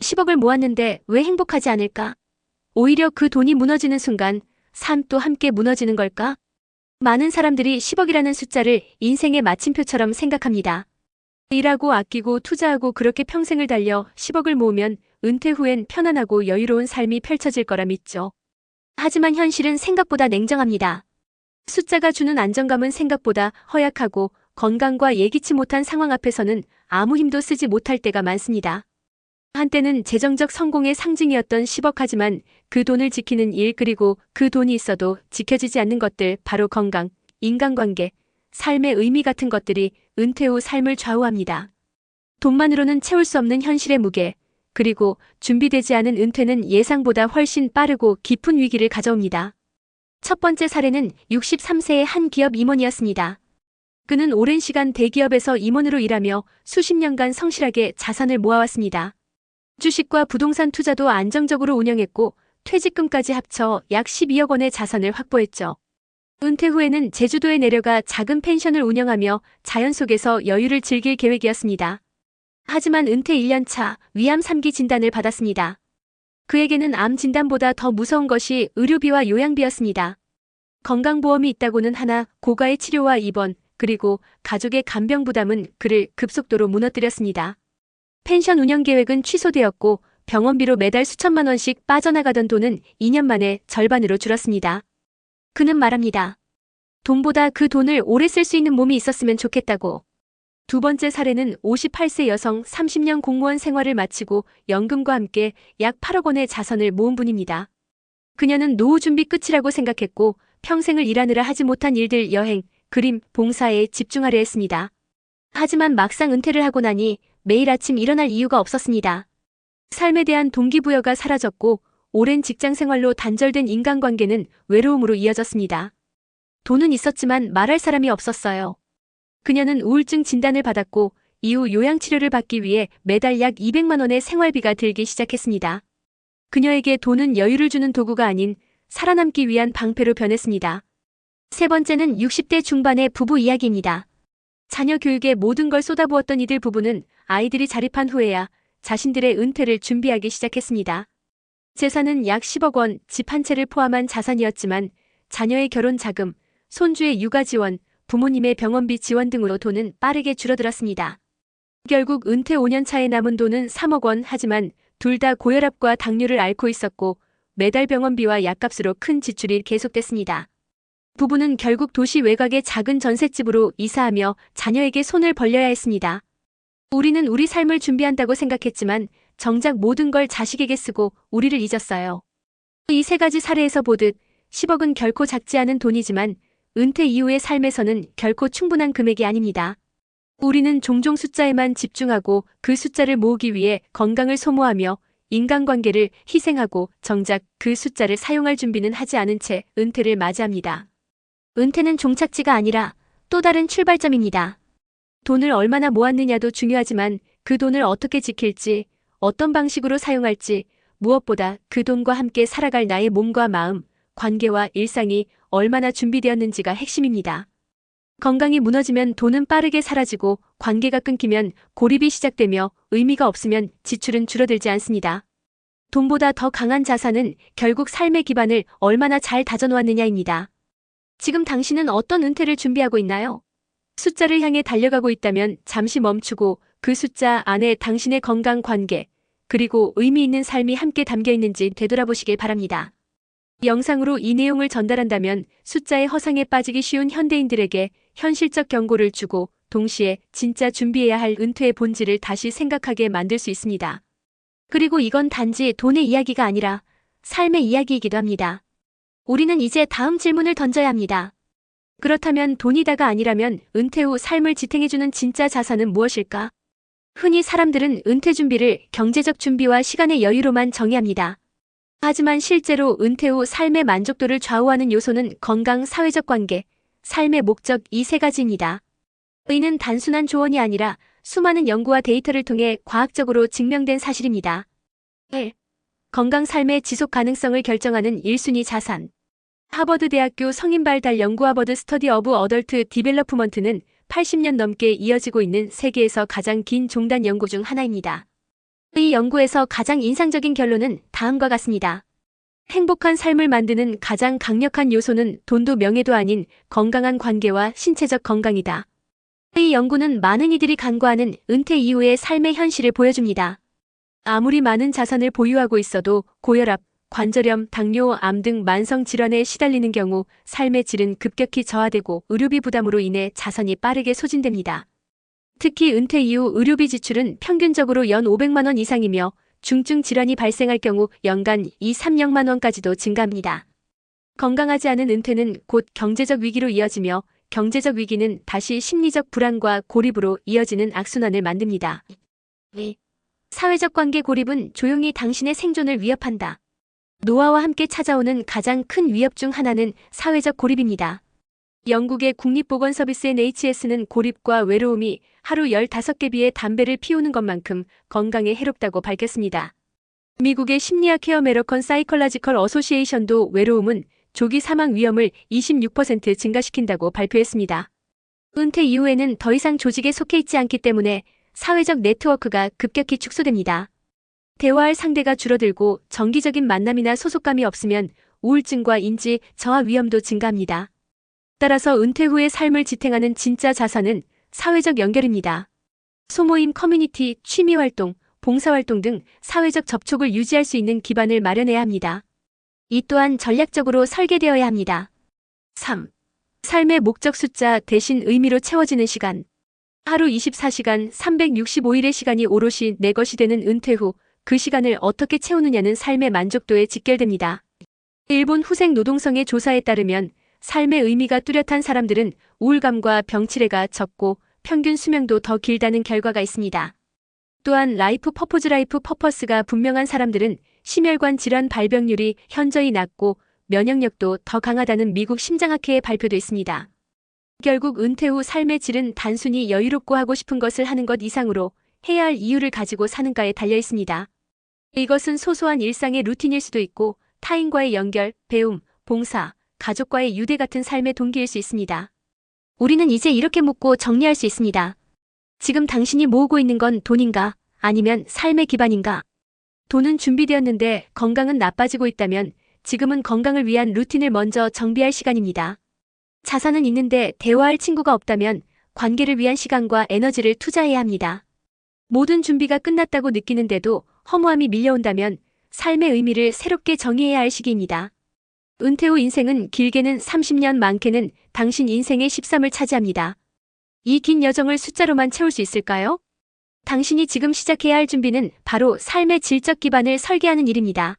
10억을 모았는데 왜 행복하지 않을까? 오히려 그 돈이 무너지는 순간 삶도 함께 무너지는 걸까? 많은 사람들이 10억이라는 숫자를 인생의 마침표처럼 생각합니다. 일하고 아끼고 투자하고 그렇게 평생을 달려 10억을 모으면 은퇴 후엔 편안하고 여유로운 삶이 펼쳐질 거라 믿죠. 하지만 현실은 생각보다 냉정합니다. 숫자가 주는 안정감은 생각보다 허약하고 건강과 예기치 못한 상황 앞에서는 아무 힘도 쓰지 못할 때가 많습니다. 한때는 재정적 성공의 상징이었던 10억 하지만 그 돈을 지키는 일 그리고 그 돈이 있어도 지켜지지 않는 것들 바로 건강, 인간관계, 삶의 의미 같은 것들이 은퇴 후 삶을 좌우합니다. 돈만으로는 채울 수 없는 현실의 무게, 그리고 준비되지 않은 은퇴는 예상보다 훨씬 빠르고 깊은 위기를 가져옵니다. 첫 번째 사례는 63세의 한 기업 임원이었습니다. 그는 오랜 시간 대기업에서 임원으로 일하며 수십 년간 성실하게 자산을 모아왔습니다. 주식과 부동산 투자도 안정적으로 운영했고 퇴직금까지 합쳐 약 12억 원의 자산을 확보했죠. 은퇴 후에는 제주도에 내려가 작은 펜션을 운영하며 자연 속에서 여유를 즐길 계획이었습니다. 하지만 은퇴 1년 차 위암 3기 진단을 받았습니다. 그에게는 암 진단보다 더 무서운 것이 의료비와 요양비였습니다. 건강보험이 있다고는 하나 고가의 치료와 입원, 그리고 가족의 간병 부담은 그를 급속도로 무너뜨렸습니다. 펜션 운영 계획은 취소되었고 병원비로 매달 수천만 원씩 빠져나가던 돈은 2년 만에 절반으로 줄었습니다. 그는 말합니다. 돈보다 그 돈을 오래 쓸 수 있는 몸이 있었으면 좋겠다고. 두 번째 사례는 58세 여성 30년 공무원 생활을 마치고 연금과 함께 약 8억 원의 자산을 모은 분입니다. 그녀는 노후 준비 끝이라고 생각했고 평생을 일하느라 하지 못한 일들 여행, 그림, 봉사에 집중하려 했습니다. 하지만 막상 은퇴를 하고 나니 매일 아침 일어날 이유가 없었습니다. 삶에 대한 동기부여가 사라졌고 오랜 직장 생활로 단절된 인간관계는 외로움으로 이어졌습니다. 돈은 있었지만 말할 사람이 없었어요. 그녀는 우울증 진단을 받았고 이후 요양치료를 받기 위해 매달 약 200만 원의 생활비가 들기 시작했습니다. 그녀에게 돈은 여유를 주는 도구가 아닌 살아남기 위한 방패로 변했습니다. 세 번째는 60대 중반의 부부 이야기입니다. 자녀 교육에 모든 걸 쏟아부었던 이들 부부는 아이들이 자립한 후에야 자신들의 은퇴를 준비하기 시작했습니다. 재산은 약 10억 원, 집 한 채를 포함한 자산이었지만 자녀의 결혼 자금, 손주의 육아 지원, 부모님의 병원비 지원 등으로 돈은 빠르게 줄어들었습니다. 결국 은퇴 5년 차에 남은 돈은 3억 원 하지만 둘 다 고혈압과 당뇨를 앓고 있었고 매달 병원비와 약값으로 큰 지출이 계속됐습니다. 부부는 결국 도시 외곽의 작은 전셋집으로 이사하며 자녀에게 손을 벌려야 했습니다. 우리는 우리 삶을 준비한다고 생각했지만 정작 모든 걸 자식에게 쓰고 우리를 잊었어요. 이 세 가지 사례에서 보듯 10억은 결코 작지 않은 돈이지만 은퇴 이후의 삶에서는 결코 충분한 금액이 아닙니다. 우리는 종종 숫자에만 집중하고 그 숫자를 모으기 위해 건강을 소모하며 인간관계를 희생하고 정작 그 숫자를 사용할 준비는 하지 않은 채 은퇴를 맞이합니다. 은퇴는 종착지가 아니라 또 다른 출발점입니다. 돈을 얼마나 모았느냐도 중요하지만 그 돈을 어떻게 지킬지, 어떤 방식으로 사용할지, 무엇보다 그 돈과 함께 살아갈 나의 몸과 마음, 관계와 일상이 얼마나 준비되었는지가 핵심입니다. 건강이 무너지면 돈은 빠르게 사라지고 관계가 끊기면 고립이 시작되며 의미가 없으면 지출은 줄어들지 않습니다. 돈보다 더 강한 자산은 결국 삶의 기반을 얼마나 잘 다져놓았느냐입니다. 지금 당신은 어떤 은퇴를 준비하고 있나요? 숫자를 향해 달려가고 있다면 잠시 멈추고 그 숫자 안에 당신의 건강 관계, 그리고 의미 있는 삶이 함께 담겨 있는지 되돌아보시길 바랍니다. 영상으로 이 내용을 전달한다면 숫자의 허상에 빠지기 쉬운 현대인들에게 현실적 경고를 주고 동시에 진짜 준비해야 할 은퇴의 본질을 다시 생각하게 만들 수 있습니다. 그리고 이건 단지 돈의 이야기가 아니라 삶의 이야기이기도 합니다. 우리는 이제 다음 질문을 던져야 합니다. 그렇다면 돈이다가 아니라면 은퇴 후 삶을 지탱해주는 진짜 자산은 무엇일까? 흔히 사람들은 은퇴 준비를 경제적 준비와 시간의 여유로만 정의합니다. 하지만 실제로 은퇴 후 삶의 만족도를 좌우하는 요소는 건강, 사회적 관계, 삶의 목적 이 세 가지입니다. 이는 단순한 조언이 아니라 수많은 연구와 데이터를 통해 과학적으로 증명된 사실입니다. 1. 건강 삶의 지속 가능성을 결정하는 1순위 자산. 하버드 대학교 성인발달 연구 하버드 스터디 오브 어덜트 디벨로프먼트는 80년 넘게 이어지고 있는 세계에서 가장 긴 종단 연구 중 하나입니다. 이 연구에서 가장 인상적인 결론은 다음과 같습니다. 행복한 삶을 만드는 가장 강력한 요소는 돈도 명예도 아닌 건강한 관계와 신체적 건강이다. 이 연구는 많은 이들이 간과하는 은퇴 이후의 삶의 현실을 보여줍니다. 아무리 많은 자산을 보유하고 있어도 고혈압, 관절염, 당뇨, 암 등 만성 질환에 시달리는 경우 삶의 질은 급격히 저하되고 의료비 부담으로 인해 자산이 빠르게 소진됩니다. 특히 은퇴 이후 의료비 지출은 평균적으로 연 500만 원 이상이며 중증 질환이 발생할 경우 연간 2-300만 원까지도 증가합니다. 건강하지 않은 은퇴는 곧 경제적 위기로 이어지며 경제적 위기는 다시 심리적 불안과 고립으로 이어지는 악순환을 만듭니다. 사회적 관계 고립은 조용히 당신의 생존을 위협한다. 노화와 함께 찾아오는 가장 큰 위협 중 하나는 사회적 고립입니다. 영국의 국립보건서비스 NHS는 고립과 외로움이 하루 15개 비의 담배를 피우는 것만큼 건강에 해롭다고 밝혔습니다. 미국의 심리학 케어 메러컨 사이컬라지컬 어소시에이션도 외로움은 조기 사망 위험을 26% 증가시킨다고 발표했습니다. 은퇴 이후에는 더 이상 조직에 속해 있지 않기 때문에 사회적 네트워크가 급격히 축소됩니다. 대화할 상대가 줄어들고 정기적인 만남이나 소속감이 없으면 우울증과 인지 저하 위험도 증가합니다. 따라서 은퇴 후의 삶을 지탱하는 진짜 자산은 사회적 연결입니다. 소모임, 커뮤니티, 취미활동, 봉사활동 등 사회적 접촉을 유지할 수 있는 기반을 마련해야 합니다. 이 또한 전략적으로 설계되어야 합니다. 3. 삶의 목적 숫자 대신 의미로 채워지는 시간. 하루 24시간 365일의 시간이 오롯이 내 것이 되는 은퇴 후 그 시간을 어떻게 채우느냐는 삶의 만족도에 직결됩니다. 일본 후생 노동성의 조사에 따르면 삶의 의미가 뚜렷한 사람들은 우울감과 병치레가 적고 평균 수명도 더 길다는 결과가 있습니다. 또한 라이프 퍼포스가 분명한 사람들은 심혈관 질환 발병률이 현저히 낮고 면역력도 더 강하다는 미국 심장학회의 발표도 있습니다. 결국 은퇴 후 삶의 질은 단순히 여유롭고 하고 싶은 것을 하는 것 이상으로 해야 할 이유를 가지고 사는가에 달려 있습니다. 이것은 소소한 일상의 루틴일 수도 있고 타인과의 연결, 배움, 봉사, 가족과의 유대 같은 삶의 동기일 수 있습니다. 우리는 이제 이렇게 묻고 정리할 수 있습니다. 지금 당신이 모으고 있는 건 돈인가? 아니면 삶의 기반인가? 돈은 준비되었는데 건강은 나빠지고 있다면 지금은 건강을 위한 루틴을 먼저 정비할 시간입니다. 자산은 있는데 대화할 친구가 없다면 관계를 위한 시간과 에너지를 투자해야 합니다. 모든 준비가 끝났다고 느끼는데도 허무함이 밀려온다면 삶의 의미를 새롭게 정의해야 할 시기입니다. 은퇴 후 인생은 길게는 30년, 많게는 당신 인생의 13을 차지합니다. 이 긴 여정을 숫자로만 채울 수 있을까요? 당신이 지금 시작해야 할 준비는 바로 삶의 질적 기반을 설계하는 일입니다.